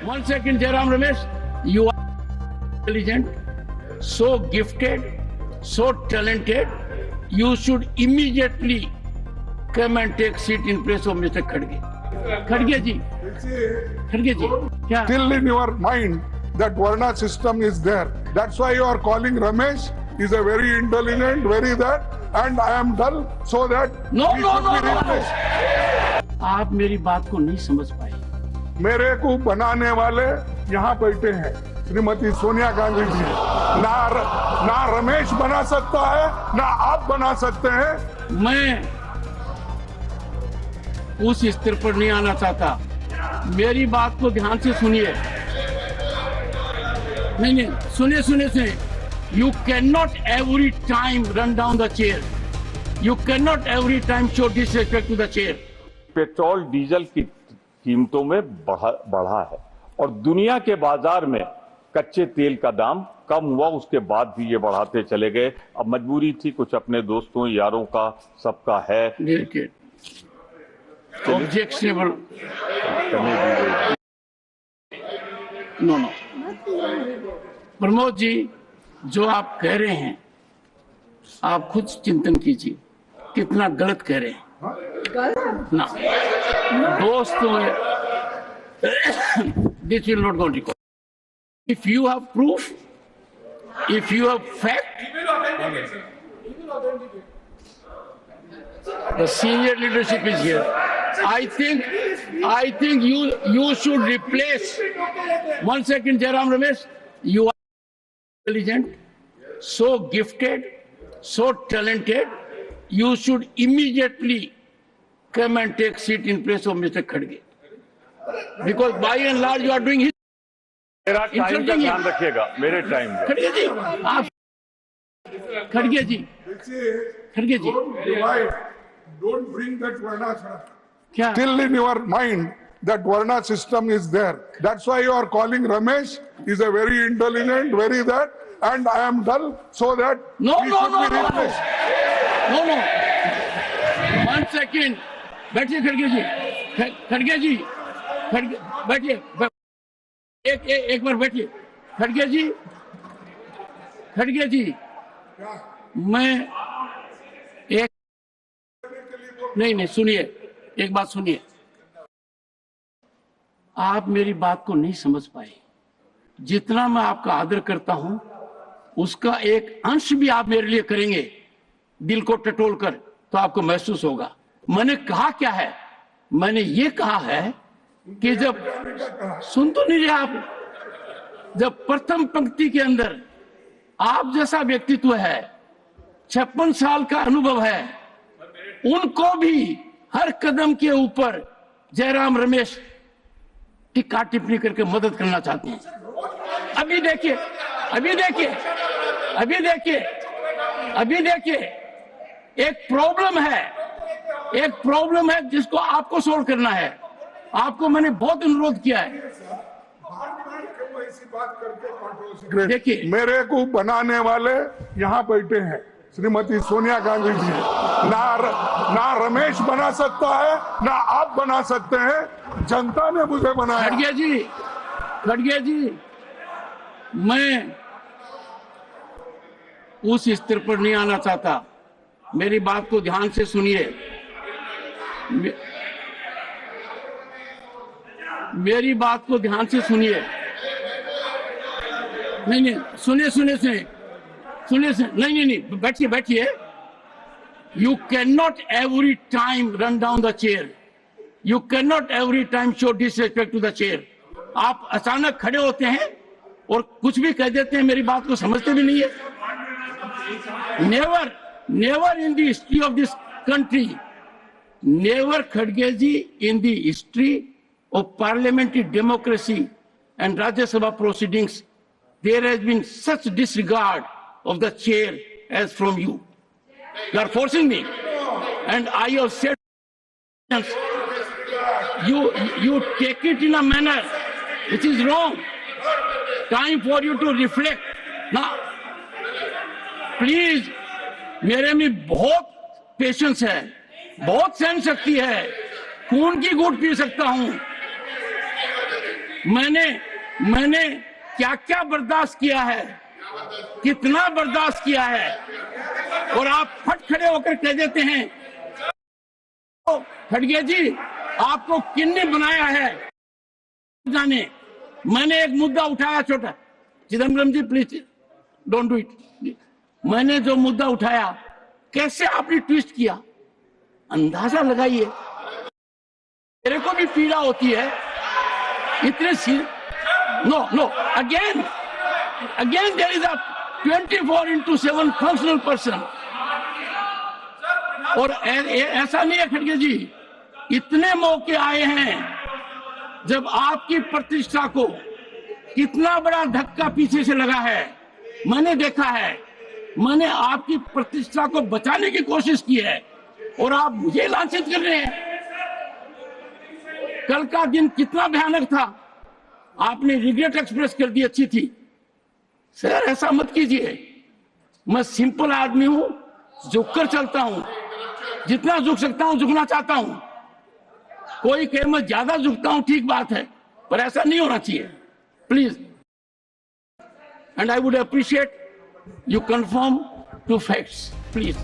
1 second, Jairam Ramesh. You are intelligent, so gifted, so talented. You should immediately come and take seat in place of Mr. Khadge. Khadge ji. Khadge ji. Kya? Still in your mind that Varna system is there. That's why you are calling Ramesh. He's a very intelligent, very that, and I am dull, so that No, he no, should no, be no, no. replaced. आप मेरी बात को नहीं समझ पाए। मेरे को बनाने वाले यहाँ बैठे हैं, श्रीमती सोनिया गांधी जी। ना रमेश बना सकता है, ना आप बना सकते हैं। मैं उस स्तर पर नहीं आना चाहता। मेरी बात को ध्यान से सुनिए। नहीं, सुनिए। You cannot every time run down the chair. You cannot every time show disrespect to the chair. Petrol diesel की कीमतों में बढ़ा है और दुनिया के बाजार में कच्चे तेल का दाम कम हुआ, उसके बाद भी ये बढ़ाते चले गए। अब मजबूरी थी, कुछ अपने दोस्तों यारों का सबका है। Objectionable. No. प्रमोद जी, जो आप कह रहे हैं, आप खुद चिंतन कीजिए कितना गलत कह रहे हैं। ना दोस्तों, this will not go on record. If you have proof, if you have fact, the senior leadership is here. I think you should replace. 1 second, Jairam Ramesh. You are intelligent, so gifted, so talented. You should immediately come and take seat in place of Mr. Khadge. Because by and large you are doing his. मेरा time का ध्यान रखिएगा, मेरे time का। खड़गे जी, आप खड़गे जी। Don't bring that Varna. क्या? Still in your mind that Varna system is there. That's why you are calling Ramesh. He's a very intelligent, very that, and I am dull, so that No. he should be replaced. No. 1 second. बैठिए खड़गे जी। बैठिए। एक बार बैठिए। खड़गे जी, मैं एक नहीं सुनिए, एक बात सुनिए। आप मेरी बात को नहीं समझ पाए। जितना मैं आपका आदर करता हूं, उसका एक अंश भी आप मेरे लिए करेंगे दिल को टटोल कर, तो आपको महसूस होगा। मैंने कहा क्या है? मैंने ये कहा है कि जब सुन तो नहीं रहे आप, जब प्रथम पंक्ति के अंदर आप जैसा व्यक्तित्व है, 56 साल का अनुभव है, उनको भी हर कदम के ऊपर जयराम रमेश टिक्का टिप्पणी करके मदद करना चाहते हैं। अभी देखिए, एक प्रॉब्लम है जिसको आपको सोल्व करना है। आपको मैंने बहुत अनुरोध किया है। देखिए, मेरे को बनाने वाले यहाँ बैठे हैं, श्रीमती सोनिया गांधी जी। ना रमेश बना सकता है, ना आप बना सकते हैं। जनता ने मुझे बनाया। खड़गे जी, मैं उस स्तर पर नहीं आना चाहता। मेरी बात को ध्यान से सुनिए। मेरी बात को ध्यान से सुनिए। नहीं, सुनिए। नहीं, बैठिए। You cannot every time run down the chair. You cannot every time show disrespect to the chair. आप अचानक खड़े होते हैं और कुछ भी कह देते हैं, मेरी बात को समझते भी नहीं है। Never in the history of this country, never Khadgeji in the history of parliamentary democracy and Rajya Sabha proceedings, there has been such disregard of the chair as from you. You are forcing me, and I have said you take it in a manner which is wrong. Time for you to reflect. Now, please, मेरे में बहुत patience है, बहुत सहन शक्ति है, खून की घूंट पी सकता हूं। मैंने क्या क्या बर्दाश्त किया है, कितना बर्दाश्त किया है, और आप फट खड़े होकर कह देते हैं खड़गे जी आपको किन्ने बनाया है। जाने मैंने एक मुद्दा उठाया छोटा, चिदम्बरम जी प्लीज डोंट डू इट। मैंने जो मुद्दा उठाया कैसे आपने ट्विस्ट किया, अंदाजा लगाइए। मेरे को भी पीड़ा होती है इतने no again there is a 24/7 functional person. और ऐसा नहीं है खड़गे जी, इतने मौके आए हैं जब आपकी प्रतिष्ठा को कितना बड़ा धक्का पीछे से लगा है, मैंने देखा है। मैंने आपकी प्रतिष्ठा को बचाने की कोशिश की है और आप मुझे लांछित कर रहे हैं। कल का दिन कितना भयानक था, आपने रिग्रेट एक्सप्रेस कर दी, अच्छी थी। सर ऐसा मत कीजिए, मैं सिंपल आदमी हूं, झुककर चलता हूं, जितना झुक सकता हूं झुकना चाहता हूं। कोई कहे मैं ज्यादा झुकता हूं, ठीक बात है, पर ऐसा नहीं होना चाहिए please. And I would appreciate you conform to facts, please.